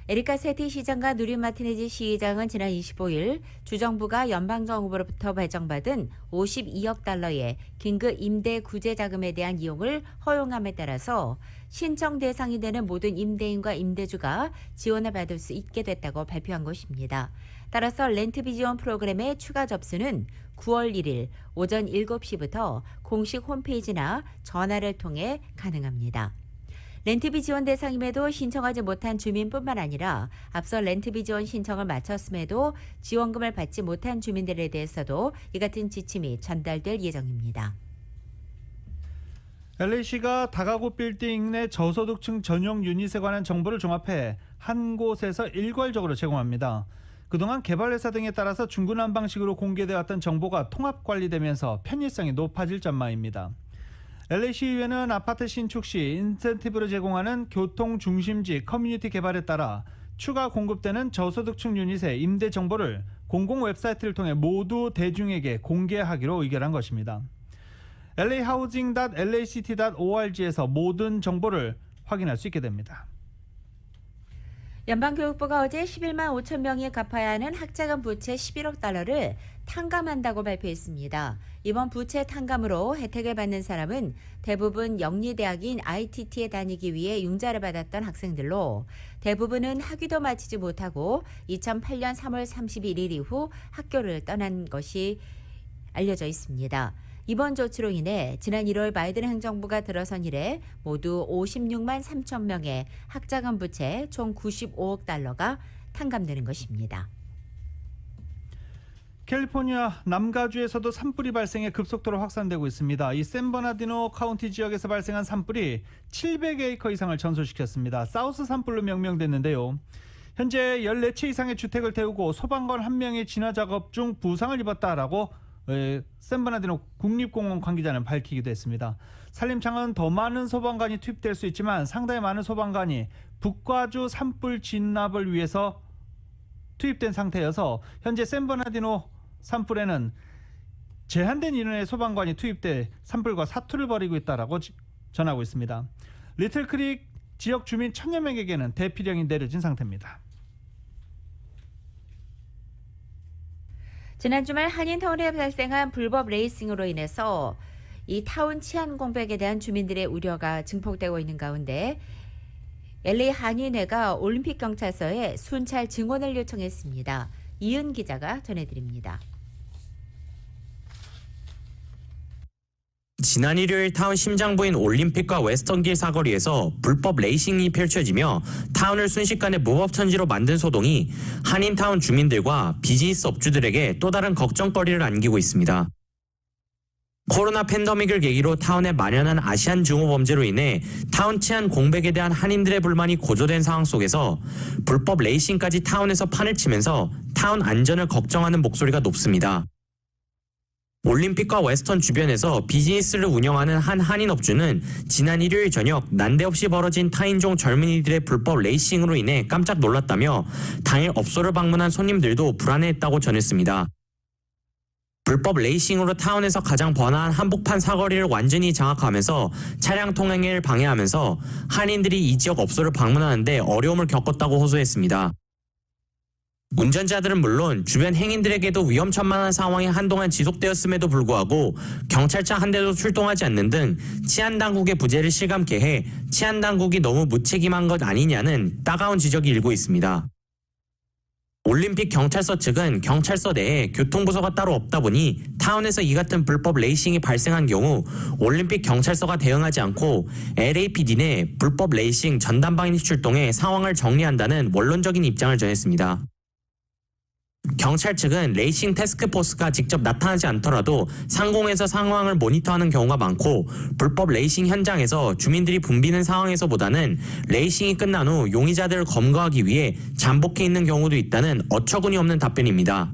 에리카 세티 시장과 누리 마티네지 시장은 지난 25일 주정부가 연방정부로부터 발정받은 52억 달러의 긴급 임대 구제 자금에 대한 이용을 허용함에 따라서 신청 대상이 되는 모든 임대인과 임대주가 지원을 받을 수 있게 됐다고 발표한 것입니다. 따라서 렌트비 지원 프로그램의 추가 접수는 9월 1일 오전 7시부터 공식 홈페이지나 전화를 통해 가능합니다. 렌트비 지원 대상임에도 신청하지 못한 주민뿐만 아니라 앞서 렌트비 지원 신청을 마쳤음에도 지원금을 받지 못한 주민들에 대해서도 이 같은 지침이 전달될 예정입니다. LAC가 다가구 빌딩 내 저소득층 전용 유닛에 관한 정보를 종합해 한 곳에서 일괄적으로 제공합니다. 그동안 개발회사 등에 따라서 중구난 방식으로 공개되었던 정보가 통합 관리되면서 편의성이 높아질 전망입니다. LA시의회는 아파트 신축 시 인센티브를 제공하는 교통 중심지 커뮤니티 개발에 따라 추가 공급되는 저소득층 유닛의 임대 정보를 공공 웹사이트를 통해 모두 대중에게 공개하기로 의결한 것입니다. lahousing.lact.org에서 모든 정보를 확인할 수 있게 됩니다. 연방교육부가 어제 11만 5천 명이 갚아야 하는 학자금 부채 11억 달러를 탕감한다고 발표했습니다. 이번 부채 탕감으로 혜택을 받는 사람은 대부분 영리대학인 ITT에 다니기 위해 융자를 받았던 학생들로 대부분은 학위도 마치지 못하고 2008년 3월 31일 이후 학교를 떠난 것이 알려져 있습니다. 이번 조치로 인해 지난 1월 바이든 행정부가 들어선 이래 모두 56만 3천 명의 학자금 부채 총 95억 달러가 탕감되는 것입니다. 캘리포니아 남가주에서도 산불이 발생해 급속도로 확산되고 있습니다. 이 샌버나디노 카운티 지역에서 발생한 산불이 700에이커 이상을 전소시켰습니다. 사우스 산불로 명명됐는데요. 현재 14채 이상의 주택을 태우고 소방관 1명이 진화 작업 중 부상을 입었다라고 샌버나디노 국립공원 관계자는 밝히기도 했습니다. 산림청은 더 많은 소방관이 투입될 수 있지만 상당히 많은 소방관이 북가주 산불 진압을 위해서 투입된 상태여서 현재 샌버나디노 산불에는 제한된 인원의 소방관이 투입돼 산불과 사투를 벌이고 있다라고 전하고 있습니다. 리틀크릭 지역 주민 1000여 명에게는 대피령이 내려진 상태입니다. 지난 주말 한인타운에 발생한 불법 레이싱으로 인해서 이 타운 치안 공백에 대한 주민들의 우려가 증폭되고 있는 가운데 LA 한인회가 올림픽 경찰서에 순찰 증원을 요청했습니다. 이은 기자가 전해드립니다. 지난 일요일 타운 심장부인 올림픽과 웨스턴길 사거리에서 불법 레이싱이 펼쳐지며 타운을 순식간에 무법천지로 만든 소동이 한인타운 주민들과 비즈니스 업주들에게 또 다른 걱정거리를 안기고 있습니다. 코로나 팬데믹을 계기로 타운에 만연한 아시안 증오 범죄로 인해 타운 치안 공백에 대한 한인들의 불만이 고조된 상황 속에서 불법 레이싱까지 타운에서 판을 치면서 타운 안전을 걱정하는 목소리가 높습니다. 올림픽과 웨스턴 주변에서 비즈니스를 운영하는 한 한인 업주는 지난 일요일 저녁 난데없이 벌어진 타인종 젊은이들의 불법 레이싱으로 인해 깜짝 놀랐다며 당일 업소를 방문한 손님들도 불안해했다고 전했습니다. 불법 레이싱으로 타운에서 가장 번화한 한복판 사거리를 완전히 장악하면서 차량 통행을 방해하면서 한인들이 이 지역 업소를 방문하는데 어려움을 겪었다고 호소했습니다. 운전자들은 물론 주변 행인들에게도 위험천만한 상황이 한동안 지속되었음에도 불구하고 경찰차 한 대도 출동하지 않는 등 치안당국의 부재를 실감케 해 치안당국이 너무 무책임한 것 아니냐는 따가운 지적이 일고 있습니다. 올림픽 경찰서 측은 경찰서 내에 교통부서가 따로 없다 보니 타운에서 이 같은 불법 레이싱이 발생한 경우 올림픽 경찰서가 대응하지 않고 LAPD 내 불법 레이싱 전담반이 출동해 상황을 정리한다는 원론적인 입장을 전했습니다. 경찰 측은 레이싱 태스크포스가 직접 나타나지 않더라도 상공에서 상황을 모니터하는 경우가 많고 불법 레이싱 현장에서 주민들이 붐비는 상황에서보다는 레이싱이 끝난 후 용의자들을 검거하기 위해 잠복해 있는 경우도 있다는 어처구니 없는 답변입니다.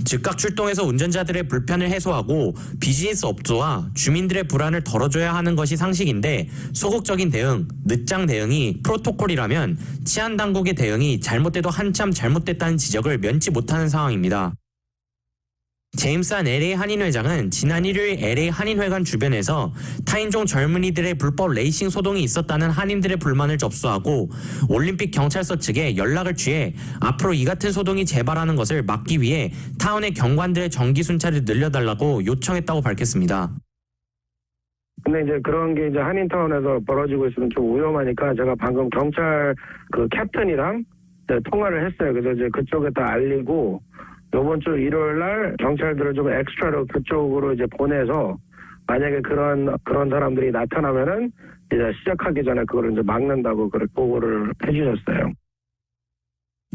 즉각 출동해서 운전자들의 불편을 해소하고 비즈니스 업주와 주민들의 불안을 덜어줘야 하는 것이 상식인데 소극적인 대응, 늦장 대응이 프로토콜이라면 치안당국의 대응이 잘못돼도 한참 잘못됐다는 지적을 면치 못하는 상황입니다. 제임스 한 LA 한인회장은 지난 일요일 LA 한인회관 주변에서 타인종 젊은이들의 불법 레이싱 소동이 있었다는 한인들의 불만을 접수하고 올림픽 경찰서 측에 연락을 취해 앞으로 이 같은 소동이 재발하는 것을 막기 위해 타운의 경관들의 정기 순찰을 늘려달라고 요청했다고 밝혔습니다. 근데 이제 그런 게 이제 한인타운에서 벌어지고 있으면 좀 위험하니까 제가 방금 경찰 그 캡틴이랑 통화를 했어요. 그래서 이제 그쪽에다 알리고 이번 주 일요일 날 경찰들을 좀 엑스트라로 그쪽으로 이제 보내서 만약에 그런 사람들이 나타나면은 이제 시작하기 전에 그거를 이제 막는다고 그렇게 보고를 해주셨어요.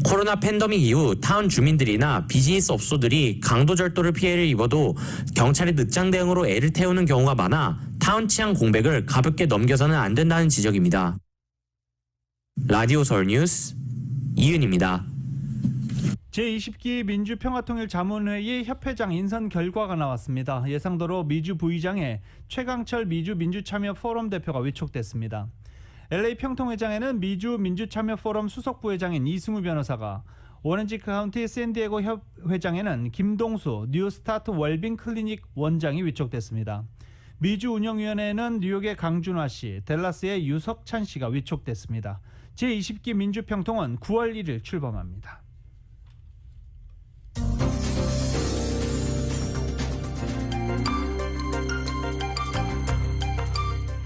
코로나 팬데믹 이후 타운 주민들이나 비즈니스 업소들이 강도절도를 피해를 입어도 경찰의 늦장 대응으로 애를 태우는 경우가 많아 타운 치안 공백을 가볍게 넘겨서는 안 된다는 지적입니다. 라디오 서울 뉴스 이은입니다. 제20기 민주평화통일자문회의 협회장 인선 결과가 나왔습니다. 예상대로 미주 부의장에 최강철 미주 민주참여 포럼 대표가 위촉됐습니다. LA 평통회장에는 미주 민주참여 포럼 수석 부회장인 이승우 변호사가, 오렌지 카운티 샌디에고 협회장에는 김동수 뉴스타트 웰빙 클리닉 원장이 위촉됐습니다. 미주 운영위원회에는 뉴욕의 강준화 씨, 댈러스의 유석찬 씨가 위촉됐습니다. 제20기 민주평통은 9월 1일 출범합니다.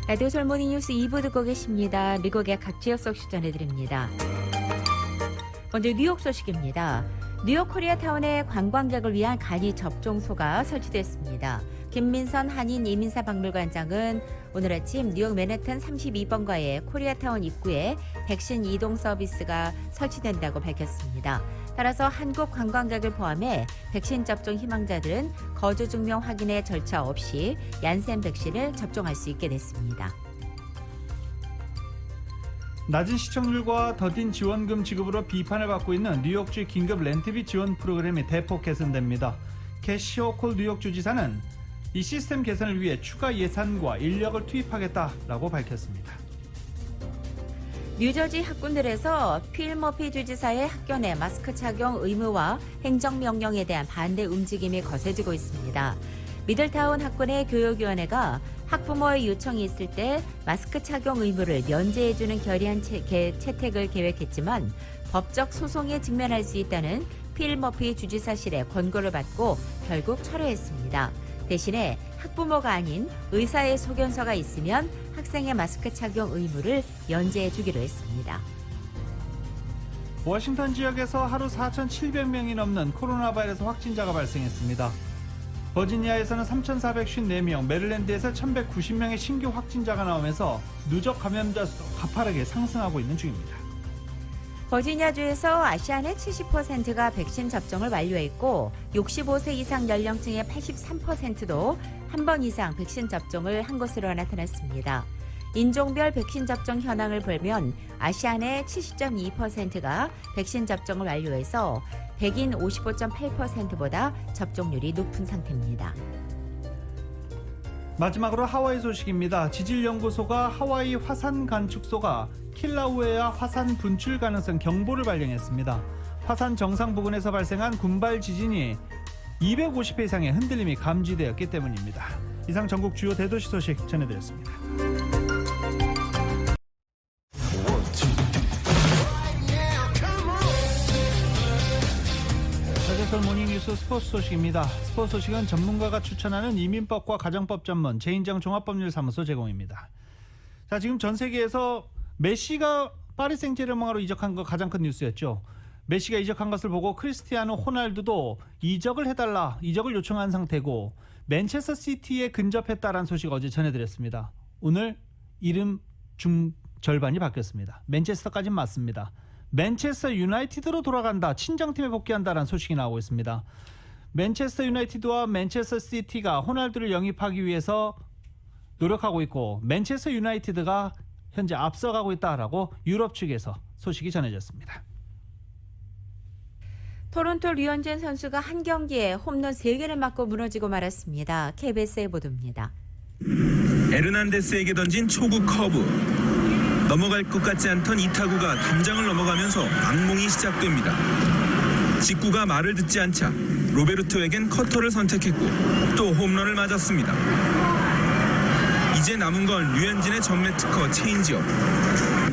라디오 서울 모닝뉴스 2부 듣고 계십니다. 미국의 각 지역 소식 전해드립니다. 먼저 뉴욕 소식입니다. 뉴욕 코리아타운에 관광객을 위한 간이 접종소가 설치됐습니다. 김민선 한인 이민사 박물관장은 오늘 아침 뉴욕 맨해튼 32번가의 코리아타운 입구에 백신 이동 서비스가 설치된다고 밝혔습니다. 따라서 한국 관광객을 포함해 백신 접종 희망자들은 거주 증명 확인의 절차 없이 얀센 백신을 접종할 수 있게 됐습니다. 낮은 시청률과 더딘 지원금 지급으로 비판을 받고 있는 뉴욕주 긴급 렌트비 지원 프로그램이 대폭 개선됩니다. 캐시 호콜 뉴욕주 지사는 이 시스템 개선을 위해 추가 예산과 인력을 투입하겠다라고 밝혔습니다. 뉴저지 학군들에서 필 머피 주지사의 학교 내 마스크 착용 의무와 행정명령에 대한 반대 움직임이 거세지고 있습니다. 미들타운 학군의 교육위원회가 학부모의 요청이 있을 때 마스크 착용 의무를 면제해주는 결의안 채택을 계획했지만 법적 소송에 직면할 수 있다는 필 머피 주지사실의 권고를 받고 결국 철회했습니다. 대신에 학부모가 아닌 의사의 소견서가 있으면 학생의 마스크 착용 의무를 면제해 주기로 했습니다. 워싱턴 지역에서 하루 4,700명이 넘는 코로나 바이러스 확진자가 발생했습니다. 버지니아에서는 3,454명, 메릴랜드에서 1,190명의 신규 확진자가 나오면서 누적 감염자 수도 가파르게 상승하고 있는 중입니다. 버지니아주에서 아시안의 70%가 백신 접종을 완료했고 65세 이상 연령층의 83%도 한 번 이상 백신 접종을 한 것으로 나타났습니다. 인종별 백신 접종 현황을 보면 아시안의 70.2%가 백신 접종을 완료해서 백인 55.8%보다 접종률이 높은 상태입니다. 마지막으로 하와이 소식입니다. 지질연구소가 하와이 화산 관측소가 킬라우에아 화산 분출 가능성 경보를 발령했습니다. 화산 정상 부근에서 발생한 군발 지진이 250회 이상의 흔들림이 감지되었기 때문입니다. 이상 전국 주요 대도시 소식 전해드렸습니다. 라디오솔 모닝뉴스 스포츠 소식입니다. 스포츠 소식은 전문가가 추천하는 이민법과 가정법 전문 제인정 종합법률사무소 제공입니다. 자, 지금 전 세계에서 메시가 파리 생제르맹으로 이적한 거 가장 큰 뉴스였죠. 메시가 이적한 것을 보고 크리스티아노 호날두도 이적을 해달라, 이적을 요청한 상태고 맨체스터 시티에 근접했다라는 소식 어제 전해드렸습니다. 오늘 이름 중 절반이 바뀌었습니다. 맨체스터까지는 맞습니다. 맨체스터 유나이티드로 돌아간다, 친정팀에 복귀한다라는 소식이 나오고 있습니다. 맨체스터 유나이티드와 맨체스터 시티가 호날두를 영입하기 위해서 노력하고 있고 맨체스터 유나이티드가 현재 앞서가고 있다라고 유럽 측에서 소식이 전해졌습니다. 토론토 류현진 선수가 한 경기에 홈런 3개를 맞고 무너지고 말았습니다. KBS의 보도입니다. 에르난데스에게 던진 초구 커브. 넘어갈 것 같지 않던 이 타구가 담장을 넘어가면서 악몽이 시작됩니다. 직구가 말을 듣지 않자 로베르토에겐 커터를 선택했고 또 홈런을 맞았습니다. 이제 남은 건 류현진의 전매 특허 체인지업.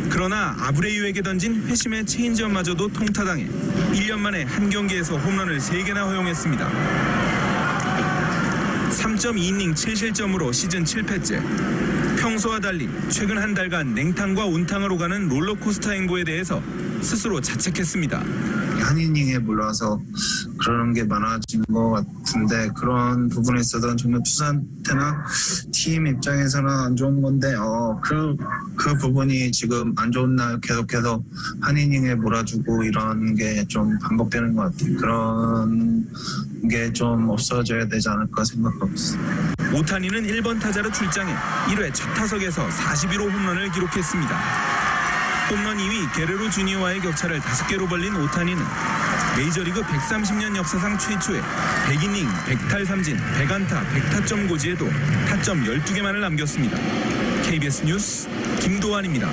그러나 아브레유에게 던진 회심의 체인지업마저도 통타당해 1년 만에 한 경기에서 홈런을 3개나 허용했습니다. 3.2이닝 7실점으로 시즌 7패째. 평소와 달리 최근 한 달간 냉탕과 온탕을 오가는 롤러코스터 행보에 대해서 스스로 자책했습니다. 한 이닝에 몰라서 그런 게 많아진 것 같은데 그런 부분에 있어서는 정말 투수한테나 팀 입장에서는 안 좋은 건데 그 부분이 지금 안 좋은 날 계속해서 한 이닝에 몰아주고 이런 게 좀 반복되는 것 같아요. 그런 게 좀 없어져야 되지 않을까 생각하고 있습니다. 오타니는 1번 타자로 출장해 1회 첫 타석에서 41호 홈런을 기록했습니다. 홈런 2위 게레로 주니어와의 격차를 5개로 벌린 오타니는 메이저리그 130년 역사상 최초의 100이닝, 100탈 삼진, 100안타, 100타점 고지에도 타점 12개만을 남겼습니다. KBS 뉴스 김도환입니다.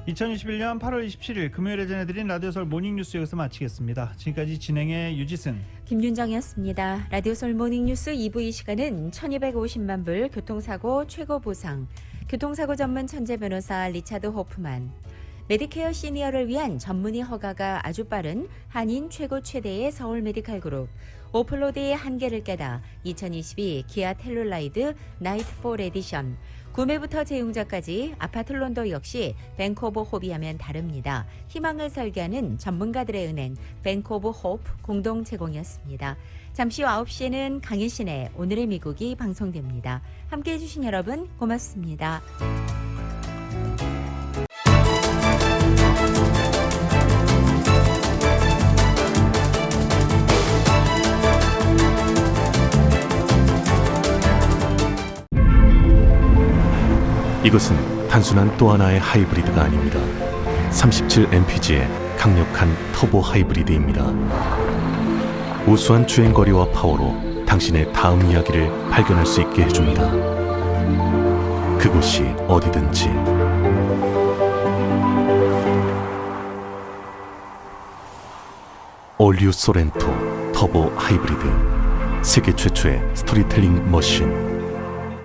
(2021년 8월 27일) 금요일에 전해드린 라디오솔 모닝뉴스 여기서 마치겠습니다. 지금까지 진행의 유지승, 김윤정이었습니다. 라디오솔 모닝뉴스 2부 이 시간은 1250만 불 교통사고 최고 보상, 교통사고 전문 천재 변호사 리차드 호프만, 메디케어 시니어를 위한 전문의 허가가 아주 빠른 한인 최고 최대의 서울 메디칼 그룹, 오플로드의 한계를 깨다 2022 기아 텔룰라이드 나이트폴 에디션, 구매부터 재용자까지 아파트론도 역시 뱅크 오브 호프이 하면 다릅니다. 희망을 설계하는 전문가들의 은행 뱅크 오브 호프 공동 제공이었습니다. 잠시 후 9시에는 강희신의 오늘의 미국이 방송됩니다. 함께해 주신 여러분 고맙습니다. 이것은 단순한 또 하나의 하이브리드가 아닙니다. 37mpg의 강력한 터보 하이브리드입니다. 우수한 주행거리와 파워로 당신의 다음 이야기를 발견할 수 있게 해줍니다. 그곳이 어디든지. 올류 소렌토 터보 하이브리드, 세계 최초의 스토리텔링 머신.